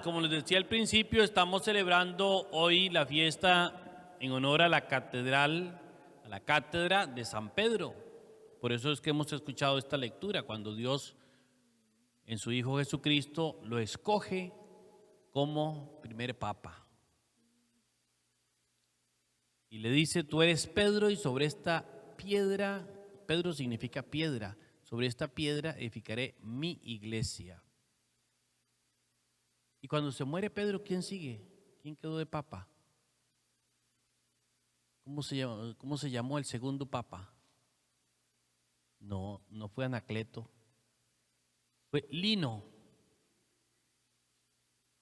como les decía al principio, estamos celebrando hoy la fiesta en honor a la catedral, a la cátedra de San Pedro. Por eso es que hemos escuchado esta lectura, cuando Dios en su Hijo Jesucristo lo escoge como primer papa. Y le dice: tú eres Pedro, y sobre esta piedra, Pedro significa piedra, sobre esta piedra edificaré mi iglesia. Y cuando se muere Pedro, ¿quién sigue? ¿Quién quedó de papa? ¿Cómo se llamó el segundo papa? No fue Anacleto, fue Lino.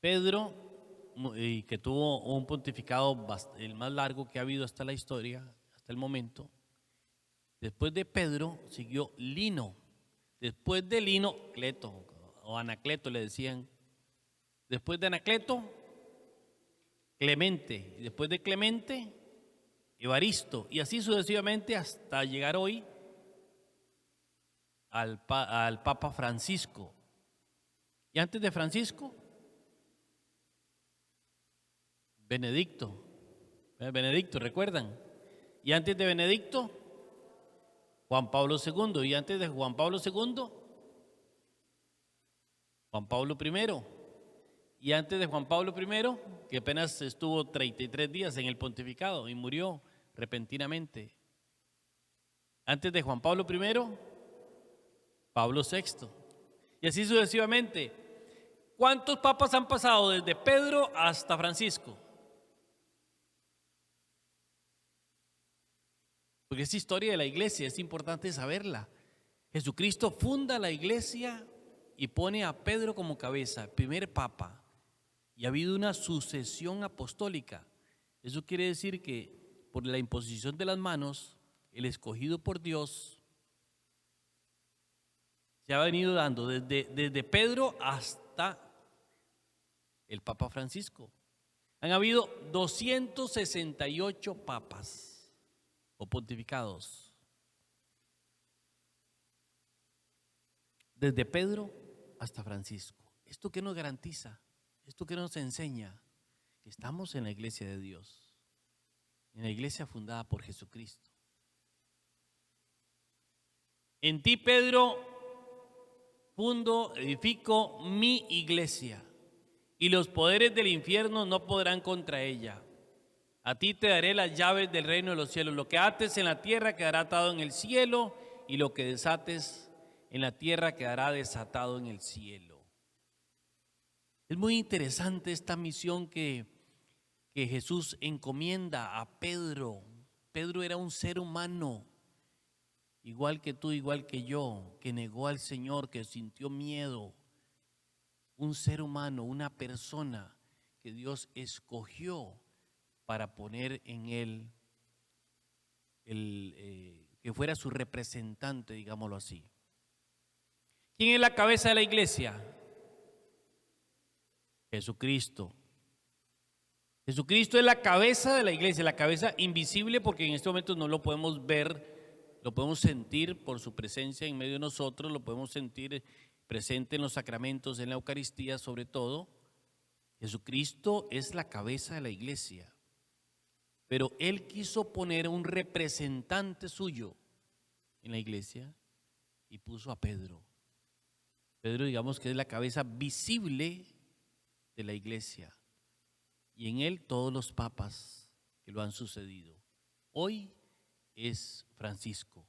Pedro, que tuvo un pontificado el más largo que ha habido hasta la historia, hasta el momento. Después de Pedro siguió Lino. Después de Lino, Cleto o Anacleto le decían. Después de Anacleto, Clemente. Y después de Clemente, Evaristo. Y así sucesivamente hasta llegar hoy al Papa Francisco. Y antes de Francisco, Benedicto, ¿recuerdan? Y antes de Benedicto, Juan Pablo II. Y antes de Juan Pablo II, Juan Pablo I. Y antes de Juan Pablo I, que apenas estuvo 33 días en el pontificado y murió repentinamente. Antes de Juan Pablo I, Pablo VI. Y así sucesivamente. ¿Cuántos papas han pasado desde Pedro hasta Francisco? Porque es historia de la iglesia, es importante saberla. Jesucristo funda la iglesia y pone a Pedro como cabeza, primer papa. Y ha habido una sucesión apostólica. Eso quiere decir que por la imposición de las manos, el escogido por Dios se ha venido dando desde Pedro hasta el Papa Francisco. Han habido 268 papas o pontificados. Desde Pedro hasta Francisco. ¿Esto qué nos garantiza? ¿Esto qué nos enseña? Que estamos en la iglesia de Dios, en la iglesia fundada por Jesucristo. En ti, Pedro, edifico mi iglesia, y los poderes del infierno no podrán contra ella. A ti te daré las llaves del reino de los cielos. Lo que ates en la tierra quedará atado en el cielo, y lo que desates en la tierra quedará desatado en el cielo. Es muy interesante esta misión que Jesús encomienda a Pedro. Pedro era un ser humano, igual que tú, igual que yo, que negó al Señor, que sintió miedo. Un ser humano, una persona que Dios escogió para poner en él, que fuera su representante, digámoslo así. ¿Quién es la cabeza de la iglesia? Jesucristo. Jesucristo es la cabeza de la iglesia, la cabeza invisible, porque en este momento no lo podemos ver, lo podemos sentir por su presencia en medio de nosotros, lo podemos sentir presente en los sacramentos, en la Eucaristía sobre todo. Jesucristo es la cabeza de la iglesia, pero Él quiso poner un representante suyo en la iglesia y puso a Pedro. Pedro, digamos que es la cabeza visible de la iglesia, y en él todos los papas que lo han sucedido. Hoy es Francisco.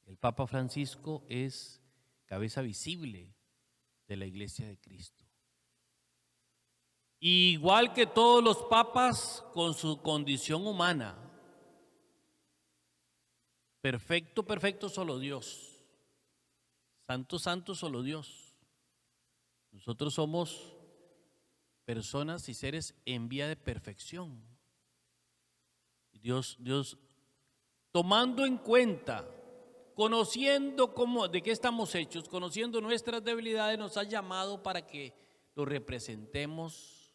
El Papa Francisco es cabeza visible de la iglesia de Cristo. Igual que todos los papas con su condición humana. Perfecto, perfecto solo Dios. Santo, santo solo Dios. Nosotros somos personas y seres en vía de perfección. Dios, tomando en cuenta, conociendo de qué estamos hechos, conociendo nuestras debilidades, nos ha llamado para que lo representemos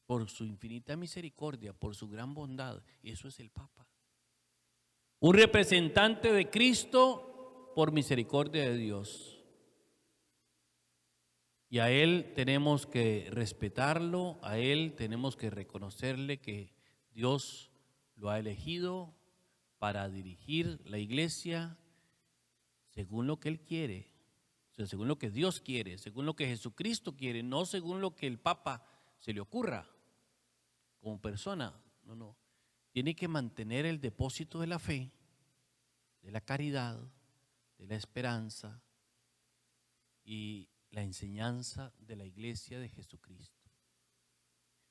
por su infinita misericordia, por su gran bondad. Y eso es el Papa. Un representante de Cristo por misericordia de Dios. Y a Él tenemos que respetarlo, a Él tenemos que reconocerle que Dios lo ha elegido para dirigir la iglesia según lo que Él quiere, o sea, según lo que Dios quiere, según lo que Jesucristo quiere, no según lo que el Papa se le ocurra como persona. No. Tiene que mantener el depósito de la fe, de la caridad, de la esperanza y la enseñanza de la iglesia de Jesucristo.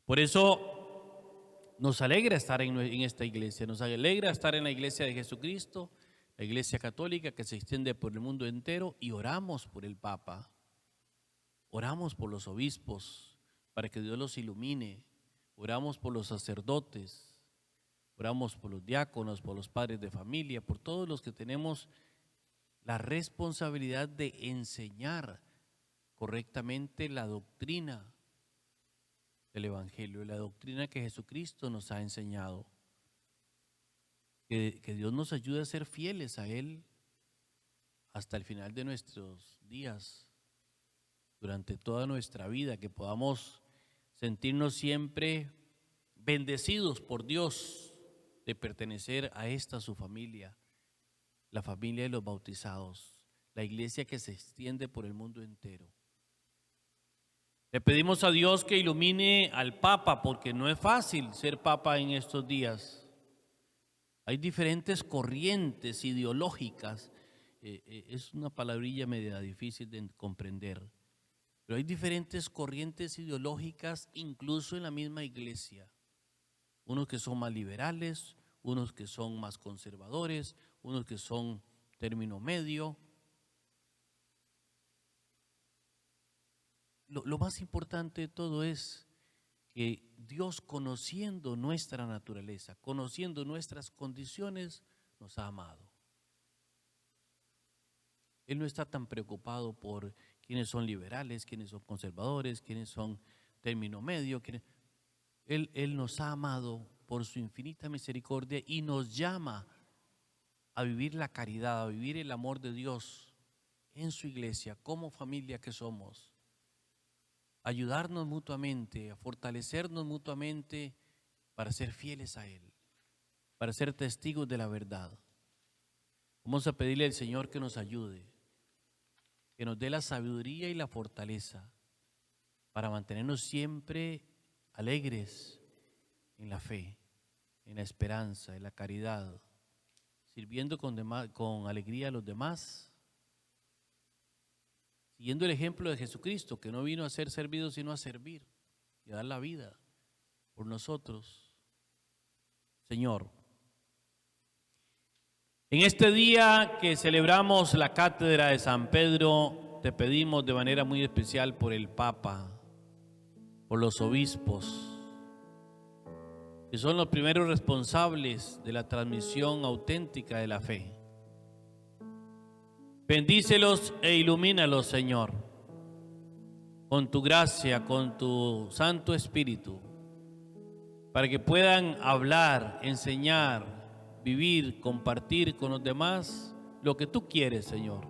Por eso nos alegra estar en esta iglesia, nos alegra estar en la iglesia de Jesucristo, la iglesia católica que se extiende por el mundo entero, y oramos por el Papa, oramos por los obispos para que Dios los ilumine, oramos por los sacerdotes, oramos por los diáconos, por los padres de familia, por todos los que tenemos la responsabilidad de enseñar correctamente la doctrina del Evangelio, la doctrina que Jesucristo nos ha enseñado. Que Dios nos ayude a ser fieles a Él hasta el final de nuestros días, durante toda nuestra vida, que podamos sentirnos siempre bendecidos por Dios de pertenecer a esta su familia, la familia de los bautizados, la iglesia que se extiende por el mundo entero. Le pedimos a Dios que ilumine al Papa, porque no es fácil ser Papa en estos días. Hay diferentes corrientes ideológicas, es una palabrilla media difícil de comprender, pero hay diferentes corrientes ideológicas incluso en la misma iglesia. Unos que son más liberales, unos que son más conservadores, unos que son término medio. Lo más importante de todo es que Dios, conociendo nuestra naturaleza, conociendo nuestras condiciones, nos ha amado. Él no está tan preocupado por quiénes son liberales, quiénes son conservadores, quiénes son término medio. Él nos ha amado por su infinita misericordia y nos llama a vivir la caridad, a vivir el amor de Dios en su iglesia, como familia que somos. Ayudarnos mutuamente, a fortalecernos mutuamente para ser fieles a Él, para ser testigos de la verdad. Vamos a pedirle al Señor que nos ayude, que nos dé la sabiduría y la fortaleza para mantenernos siempre alegres en la fe, en la esperanza, en la caridad, sirviendo con alegría a los demás, siguiendo el ejemplo de Jesucristo, que no vino a ser servido sino a servir y a dar la vida por nosotros. Señor, en este día que celebramos la cátedra de San Pedro, te pedimos de manera muy especial por el Papa, por los obispos, que son los primeros responsables de la transmisión auténtica de la fe. Bendícelos e ilumínalos, Señor, con tu gracia, con tu Santo Espíritu, para que puedan hablar, enseñar, vivir, compartir con los demás lo que tú quieres, Señor.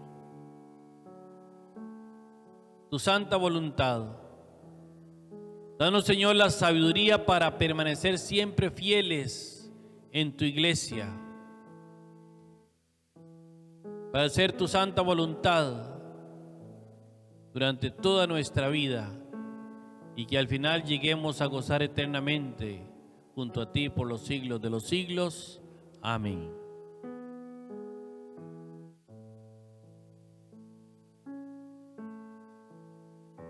Tu santa voluntad. Danos, Señor, la sabiduría para permanecer siempre fieles en tu iglesia, para hacer tu santa voluntad durante toda nuestra vida y que al final lleguemos a gozar eternamente junto a ti por los siglos de los siglos. Amén.